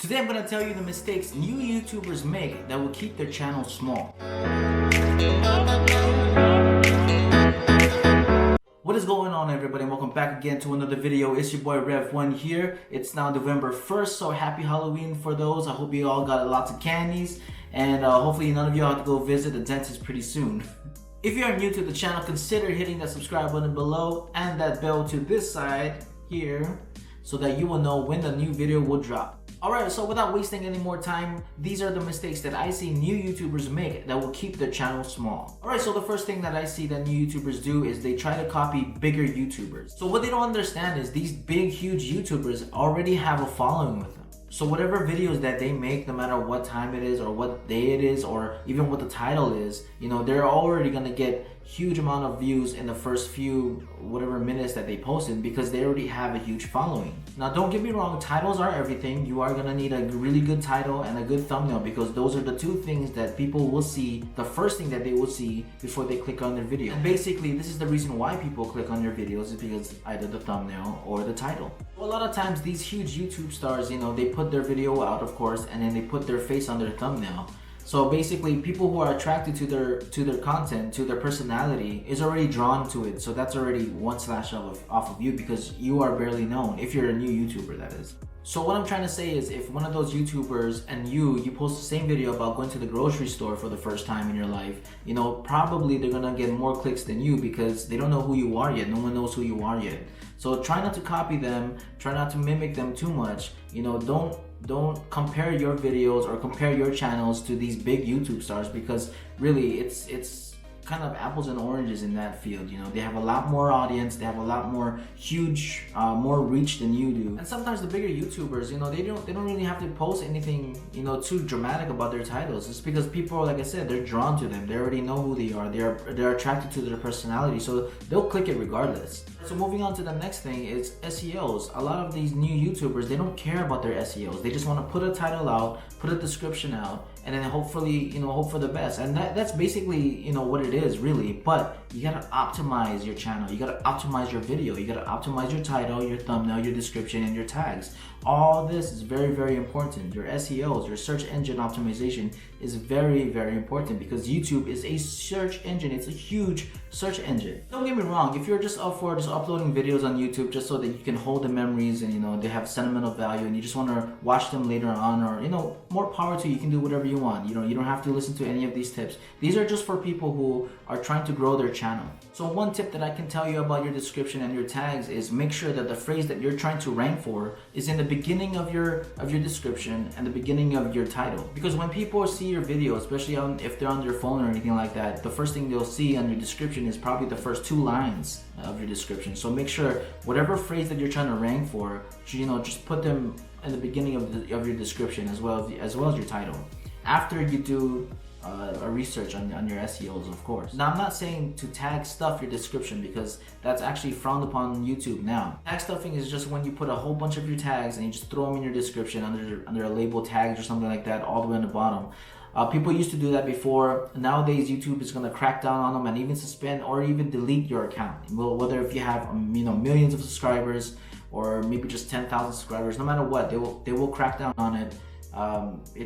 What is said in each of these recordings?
Today I'm going to tell you the mistakes new YouTubers make that will keep their channel small. What is going on, everybody, and welcome back again to another video. It's your boy Rev1 here. It's now November 1st, so happy Halloween for those. I hope you all got lots of candies, and hopefully none of you have to go visit the dentist pretty soon. If you are new to the channel, consider hitting that subscribe button below and that bell to this side here so that you will know when the new video will drop. Alright, so without wasting any more time, these are the mistakes that I see new YouTubers make that will keep their channel small. Alright, so the first thing that I see that new YouTubers do is they try to copy bigger YouTubers. So what they don't understand is these big, huge YouTubers already have a following with them. So whatever videos that they make, no matter what time it is or what day it is or even what the title is, you know, they're already gonna get huge amount of views in the first few whatever minutes that they posted because they already have a huge following. Now don't get me wrong, titles are everything. You are gonna need a really good title and a good thumbnail because those are the two things that people will see, the first thing that they will see before they click on their video. And basically this is the reason why people click on your videos, is because either the thumbnail or the title. A lot of times these huge YouTube stars, you know, they put their video out, of course, and then they put their face on their thumbnail. So basically people who are attracted to their content, to their personality, is already drawn to it. So that's already one slash off of you because you are barely known, if you're a new YouTuber, that is. So what I'm trying to say is, if one of those YouTubers and you post the same video about going to the grocery store for the first time in your life, you know, probably they're gonna get more clicks than you because they don't know who you are yet. No one knows who you are yet. So try not to copy them, try not to mimic them too much. You know, don't compare your videos or compare your channels to these big YouTube stars because really it's kind of apples and oranges in that field. You know, they have a lot more audience, they have a lot more huge more reach than you do. And sometimes the bigger YouTubers, you know, they don't really have to post anything, you know, too dramatic about their titles. It's because people, like I said, they're drawn to them. They already know who they are. They're attracted to their personality, so they'll click it regardless. So moving on to the next thing is SEOs. A lot of these new YouTubers, they don't care about their SEOs. They just want to put a title out, put a description out, and then hopefully, you know, hope for the best. And that's basically, you know, what it is really. But you gotta optimize your channel. You gotta optimize your video. You gotta optimize your title, your thumbnail, your description, and your tags. All this is very, very important. Your SEOs, your search engine optimization, is very, very important because YouTube is a search engine. It's a huge search engine. Don't get me wrong, if you're just up for just uploading videos on YouTube just so that you can hold the memories and, you know, they have sentimental value and you just want to watch them later on, or, you know, more power to you. You can do whatever you want. You know, you don't have to listen to any of these tips. These are just for people who are trying to grow their channel. So one tip that I can tell you about your description and your tags is make sure that the phrase that you're trying to rank for is in the beginning of your description and the beginning of your title. Because when people see your video, especially if they're on their phone or anything like that, the first thing they'll see on your description is probably the first two lines of your description. So make sure whatever phrase that you're trying to rank for, you know, just put them in the beginning of your description as well as your title. After you do a research on your SEOs, of course. Now, I'm not saying to tag stuff your description because that's actually frowned upon on YouTube now. Tag stuffing is just when you put a whole bunch of your tags and you just throw them in your description under a label tags or something like that all the way on the bottom. People used to do that before. Nowadays, YouTube is going to crack down on them and even suspend or even delete your account. Well, whether if you have you know, millions of subscribers or maybe just 10,000 subscribers, no matter what, they will crack down on it.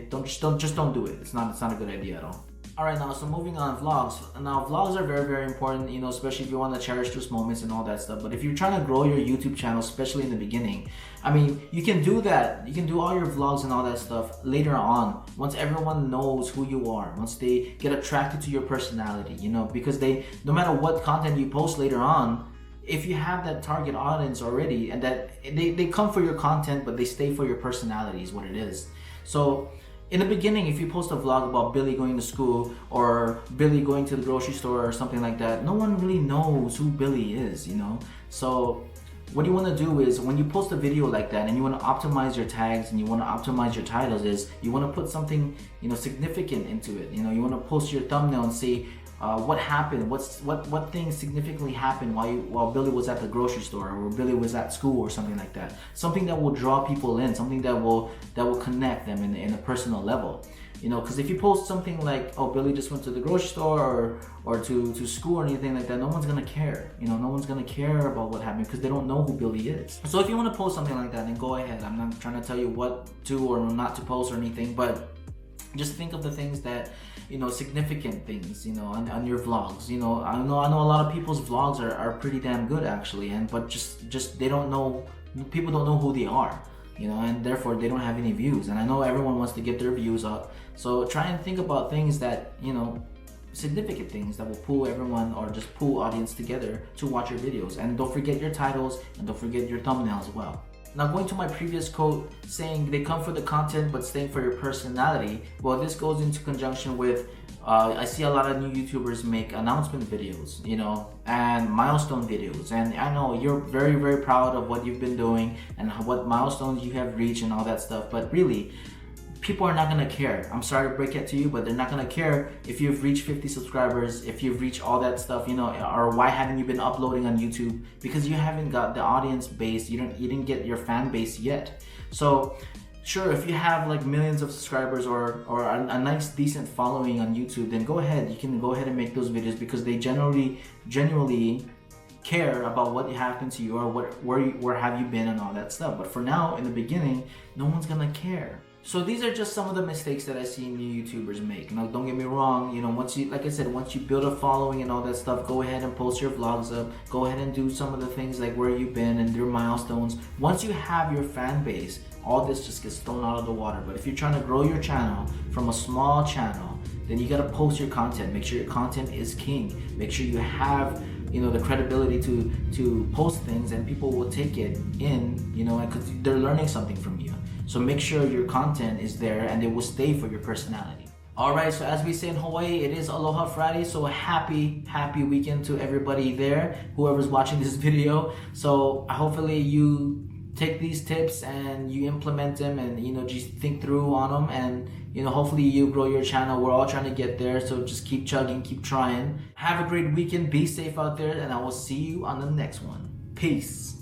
Just don't do it. It's not a good idea at all. Alright, now so moving on, vlogs. Now vlogs are very, very important, you know, especially if you want to cherish those moments and all that stuff. But if you're trying to grow your YouTube channel, especially in the beginning, I mean, you can do that. You can do all your vlogs and all that stuff later on, once everyone knows who you are, once they get attracted to your personality, you know, because no matter what content you post later on, if you have that target audience already and that they come for your content but they stay for your personality is what it is. So in the beginning, if you post a vlog about Billy going to school or Billy going to the grocery store or something like that, no one really knows who Billy is, you know. So what you want to do is when you post a video like that and you want to optimize your tags and you want to optimize your titles, is you want to put something, you know, significant into it. You know, you want to post your thumbnail and say what happened, what things significantly happened while Billy was at the grocery store or Billy was at school or something like that. Something that will draw people in, something that will connect them in a personal level. You know, because if you post something like, oh, Billy just went to the grocery store or to school or anything like that, no one's gonna care. You know, no one's gonna care about what happened because they don't know who Billy is. So if you want to post something like that, then go ahead. I'm not trying to tell you what to or not to post or anything, but just think of the things that, you know, significant things, you know, on your vlogs. You know, I know a lot of people's vlogs are pretty damn good actually, but just they don't know, people don't know who they are, you know, and therefore they don't have any views. And I know everyone wants to get their views up, so try and think about things that, you know, significant things that will pull everyone or just pull audience together to watch your videos. And don't forget your titles and don't forget your thumbnail as well. Now, going to my previous quote saying they come for the content but staying for your personality, well, this goes into conjunction with I see a lot of new YouTubers make announcement videos, you know, and milestone videos. And I know you're very, very proud of what you've been doing and what milestones you have reached and all that stuff, but really, people are not gonna care. I'm sorry to break it to you, but they're not gonna care if you've reached 50 subscribers, if you've reached all that stuff, you know, or why haven't you been uploading on YouTube? Because you haven't got the audience base, you didn't get your fan base yet. So sure, if you have like millions of subscribers or a nice decent following on YouTube, then go ahead, you can go ahead and make those videos because they genuinely care about what happened to you or where have you been and all that stuff. But for now, in the beginning, no one's gonna care. So these are just some of the mistakes that I see new YouTubers make. Now, don't get me wrong, you know, once you build a following and all that stuff, go ahead and post your vlogs up, go ahead and do some of the things like where you've been and your milestones. Once you have your fan base, all this just gets thrown out of the water. But if you're trying to grow your channel from a small channel, then you gotta post your content. Make sure your content is king. Make sure you have, you know, the credibility to post things and people will take it in, you know, because they're learning something from you. So make sure your content is there and it will stay for your personality. Alright, so as we say in Hawaii, it is Aloha Friday, so a happy weekend to everybody there, whoever's watching this video. So hopefully you take these tips and you implement them and, you know, just think through on them, and, you know, hopefully you grow your channel. We're all trying to get there, so just keep chugging, keep trying. Have a great weekend, be safe out there, and I will see you on the next one. Peace.